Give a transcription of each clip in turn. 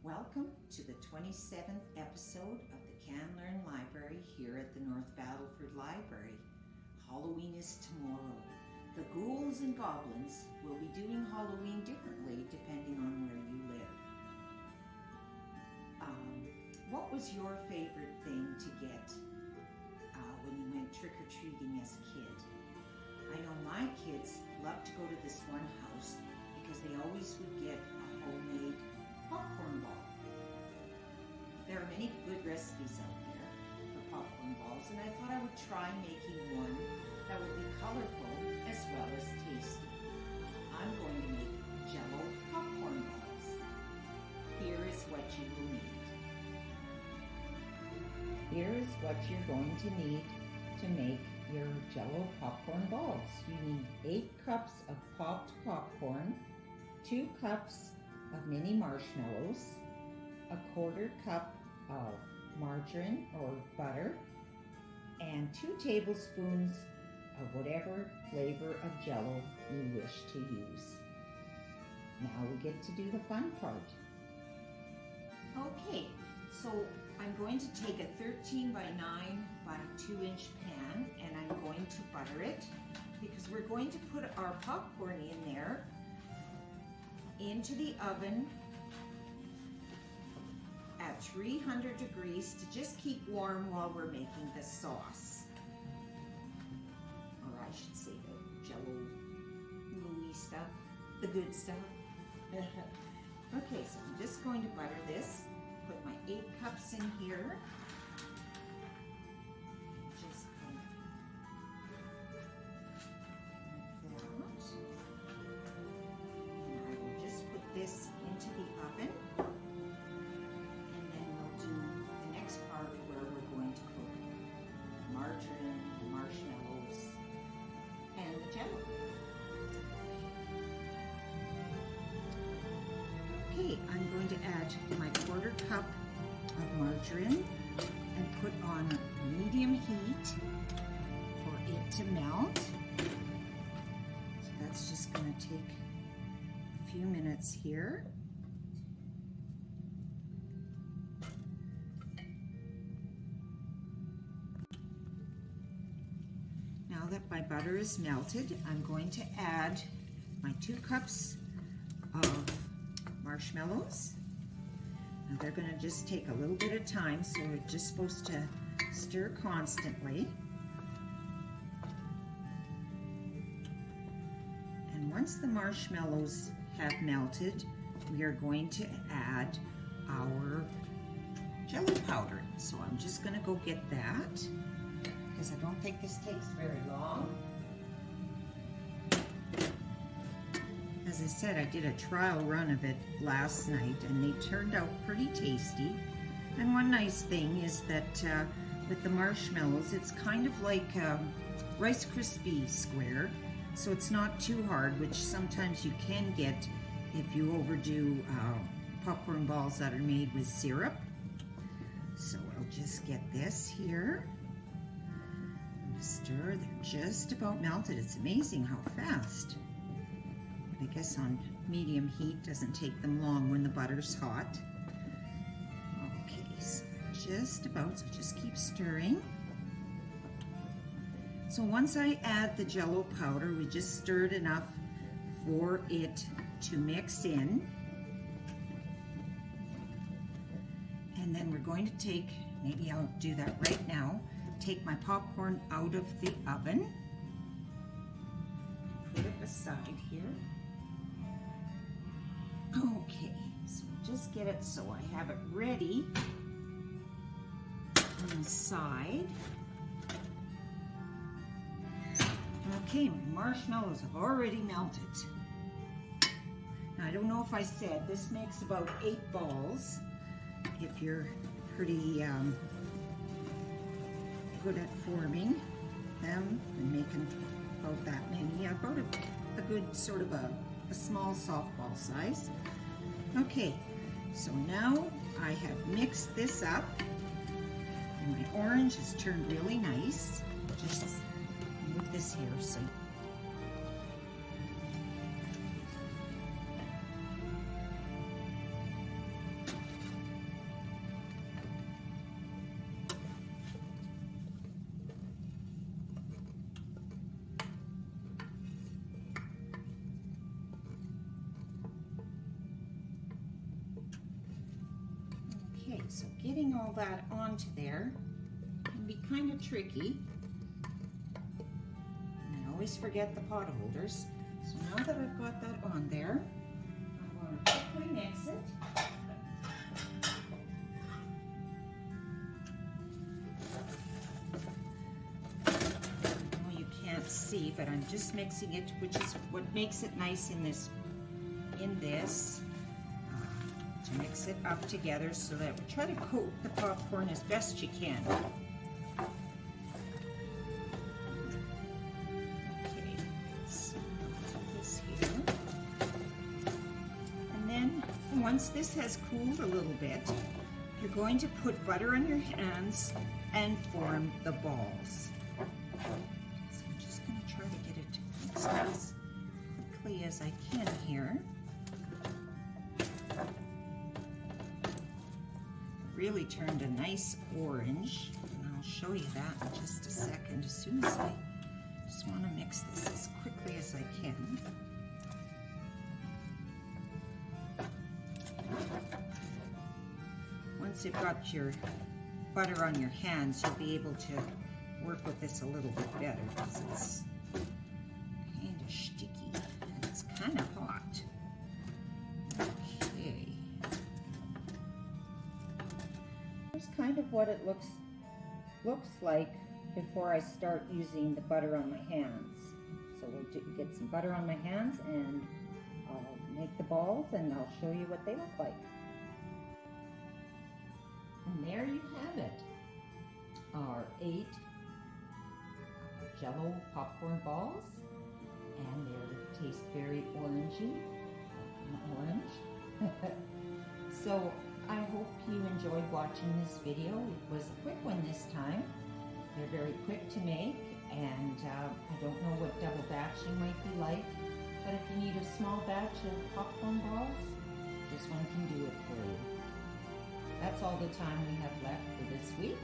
Welcome to the 27th episode of the Can Learn Library here at the North Battleford Library. Halloween is tomorrow. The ghouls and goblins will be doing Halloween differently depending on where you live. What was your favorite thing to get when you went trick-or-treating as a kid? I know my kids loved to go to this one house because they always would get a homemade popcorn ball. There are many good recipes out there for popcorn balls, and I thought I would try making one that would be colorful as well as tasty. I'm going to make Jello popcorn balls. Here is what you will need. Here is what you're going to need to make your Jello popcorn balls. You need 8 cups of popped popcorn, 2 cups of mini marshmallows, a 1/4 cup of margarine or butter, and 2 tablespoons of whatever flavor of Jello you wish to use. Now we get to do the fun part. Okay, so I'm going to take a 13 by 9 by 2 inch pan and I'm going to butter it because we're going to put our popcorn in there into the oven at 300 degrees to just keep warm while we're making the sauce. Or I should say the Jello gooey stuff, the good stuff. Okay, so I'm just going to butter this. Put my 8 cups in here. Just like that. And I will just put this into the oven. And then we'll do the next part where we're going to cook the margarine, the marshmallows, and the Jello. Okay, I'm going to add my 1/4 cup of margarine and put on medium heat for it to melt. So that's just going to take a few minutes here. Now that my butter is melted, I'm going to add my 2 cups of marshmallows. Now they're going to just take a little bit of time, so we're just supposed to stir constantly. And once the marshmallows have melted, we are going to add our Jello powder. So I'm just going to go get that because I don't think this takes very long. As I said, I did a trial run of it last night and they turned out pretty tasty. And one nice thing is that with the marshmallows, it's kind of like a Rice Krispie square, so it's not too hard, which sometimes you can get if you overdo popcorn balls that are made with syrup. So I'll just get this here. Stir, they're just about melted. It's amazing how fast. I guess on medium heat doesn't take them long when the butter's hot. Okay, so just about, so just keep stirring. So once I add the Jello powder, we just stirred enough for it to mix in. And then we're going to take, maybe I'll do that right now, take my popcorn out of the oven. Put it aside here. Okay, so just get it so I have it ready on the side. Okay, my marshmallows have already melted. Now I don't know if I said, this makes about 8 balls if you're pretty good at forming them and making about that many, about a good sort of a small softball size. Okay, so now I have mixed this up and my orange has turned really nice. Just move this here so getting all that onto there can be kind of tricky. And I always forget the pot holders. So now that I've got that on there, I want to quickly mix it. You can't see, but I'm just mixing it, which is what makes it nice in this to mix it up together so that we try to coat the popcorn as best you can. Okay, so I'll do this here. And then once this has cooled a little bit, you're going to put butter on your hands and form the balls. So I'm just going to try to get it to mix as quickly as I can here. Really turned a nice orange, and I'll show you that in just a second. As soon as I just want to mix this as quickly as I can. Once you've got your butter on your hands, you'll be able to work with this a little bit better because it's kind of sticky and it's kind of hot. Okay. Here's kind of what it looks like before I start using the butter on my hands. So we'll get some butter on my hands and I'll make the balls and I'll show you what they look like. And there you have it, our 8 Jello popcorn balls, and they taste very orangey, orange. So I hope you enjoyed watching this video. It was a quick one this time. They're very quick to make, and I don't know what double batching might be like, but if you need a small batch of popcorn balls, this one can do it for you. That's all the time we have left for this week.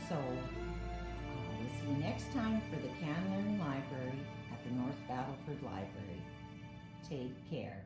So we'll see you next time for the Can Learn Library at the North Battleford Library. Take care.